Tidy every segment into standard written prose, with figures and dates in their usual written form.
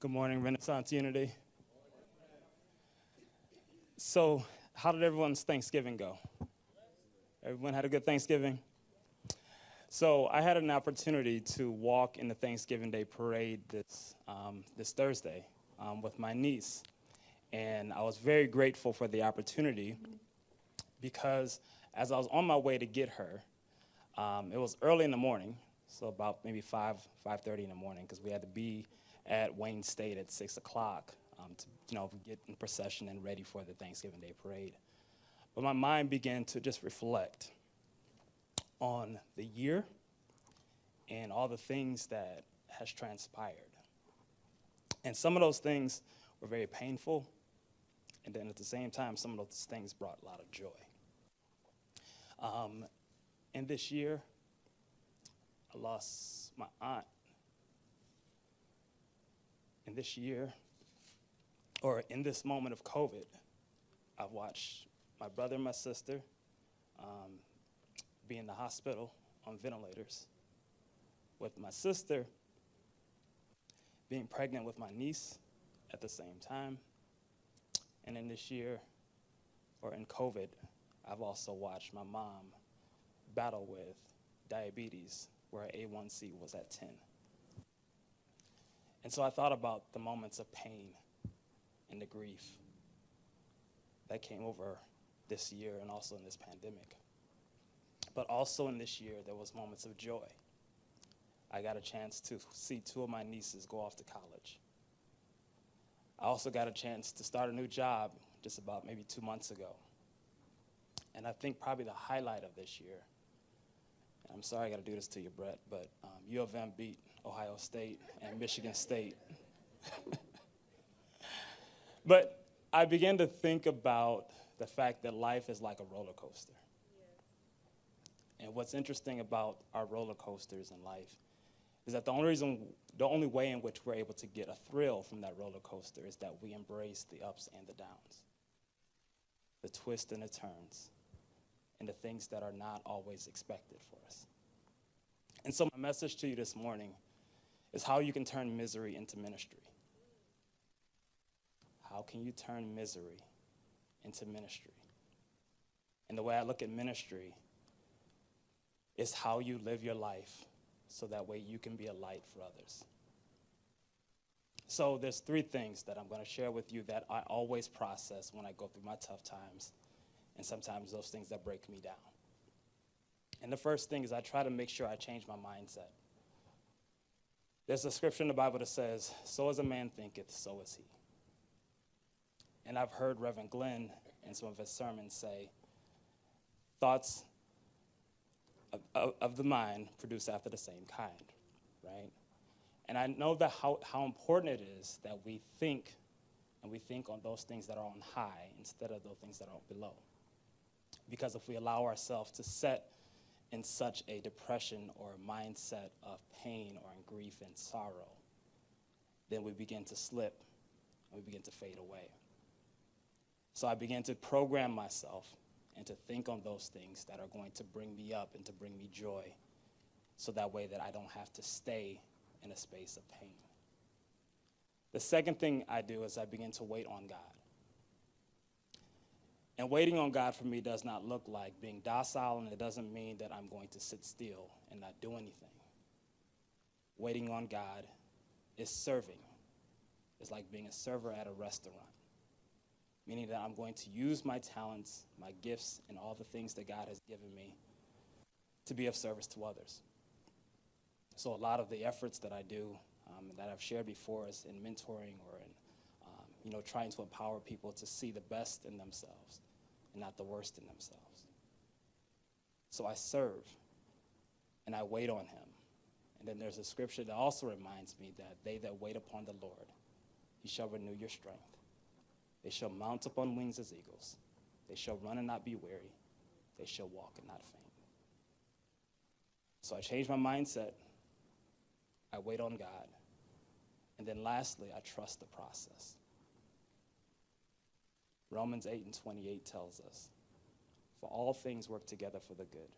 Good morning, Renaissance Unity. So, how did everyone's Thanksgiving go? Everyone had a good Thanksgiving? So, I had an opportunity to walk in the Thanksgiving Day parade this Thursday with my niece. And I was very grateful for the opportunity because as I was on my way to get her, it was early in the morning, so about maybe 5:30 in the morning, because we had to be at Wayne State at 6 o'clock to get in procession and ready for the Thanksgiving Day parade. But my mind began to just reflect on the year and all the things that has transpired. And some of those things were very painful, and then at the same time, some of those things brought a lot of joy. And this year, I lost my aunt. And this year, or in this moment of COVID, I've watched my brother and my sister be in the hospital on ventilators, with my sister being pregnant with my niece at the same time. And in this year, or in COVID, I've also watched my mom battle with diabetes, where her A1C was at 10. And so I thought about the moments of pain and the grief that came over this year and also in this pandemic. But also in this year, there was moments of joy. I got a chance to see two of my nieces go off to college. I also got a chance to start a new job just about maybe 2 months ago. And I think probably the highlight of this year, and I'm sorry I got to do this to you, Brett, but U of M beat Ohio State and Michigan State. But I began to think about the fact that life is like a roller coaster. Yeah. And what's interesting about our roller coasters in life is that the only way in which we're able to get a thrill from that roller coaster is that we embrace the ups and the downs, the twists and the turns, and the things that are not always expected for us. And so my message to you this morning is how you can turn misery into ministry. How can you turn misery into ministry? And the way I look at ministry is how you live your life so that way you can be a light for others. So there's 3 things that I'm going to share with you that I always process when I go through my tough times, and sometimes those things that break me down. And the first thing is I try to make sure I change my mindset. There's a scripture in the Bible that says, "So as a man thinketh, so is he." And I've heard Reverend Glenn in some of his sermons say, thoughts of the mind produce after the same kind, right? And I know that how important it is that we think, and we think on those things that are on high instead of those things that are below. Because if we allow ourselves to set in such a depression or a mindset of pain or in grief and sorrow, then we begin to slip and we begin to fade away. So I began to program myself and to think on those things that are going to bring me up and to bring me joy, so that way that I don't have to stay in a space of pain. The second thing I do is I begin to wait on God. And waiting on God for me does not look like being docile, and it doesn't mean that I'm going to sit still and not do anything. Waiting on God is serving. It's like being a server at a restaurant, meaning that I'm going to use my talents, my gifts, and all the things that God has given me to be of service to others. So a lot of the efforts that I do, that I've shared before, is in mentoring or in trying to empower people to see the best in themselves and not the worst in themselves. So I serve and I wait on him. And then there's a scripture that also reminds me that they that wait upon the Lord, he shall renew your strength. They shall mount up on wings as eagles. They shall run and not be weary. They shall walk and not faint. So I change my mindset. I wait on God. And then lastly, I trust the process. Romans 8:28 tells us, "For all things work together for the good,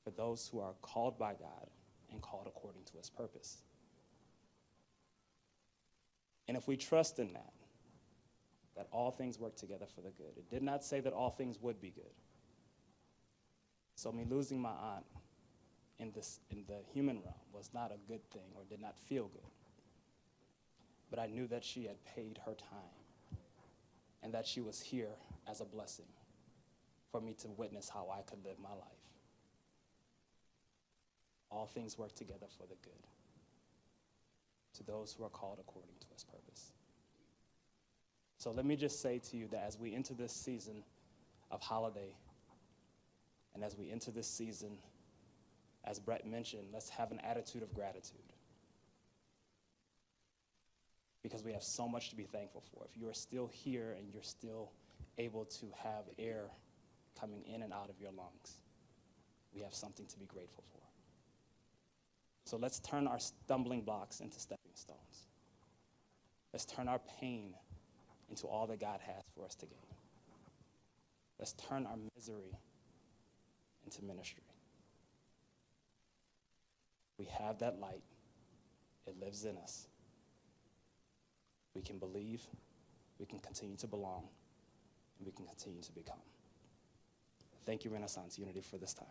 for those who are called by God and called according to his purpose." And if we trust in that all things work together for the good. It did not say that all things would be good. So me losing my aunt in the human realm was not a good thing or did not feel good. But I knew that she had paid her time and that she was here as a blessing for me to witness how I could live my life. All things work together for the good to those who are called according to his purpose. So let me just say to you that as we enter this season of holiday, and as we enter this season, as Brett mentioned, let's have an attitude of gratitude. Because we have so much to be thankful for. If you are still here and you're still able to have air coming in and out of your lungs, we have something to be grateful for. So let's turn our stumbling blocks into stepping stones. Let's turn our pain into all that God has for us to gain. Let's turn our misery into ministry. We have that light. It lives in us. We can believe, we can continue to belong, and we can continue to become. Thank you, Renaissance Unity, for this time.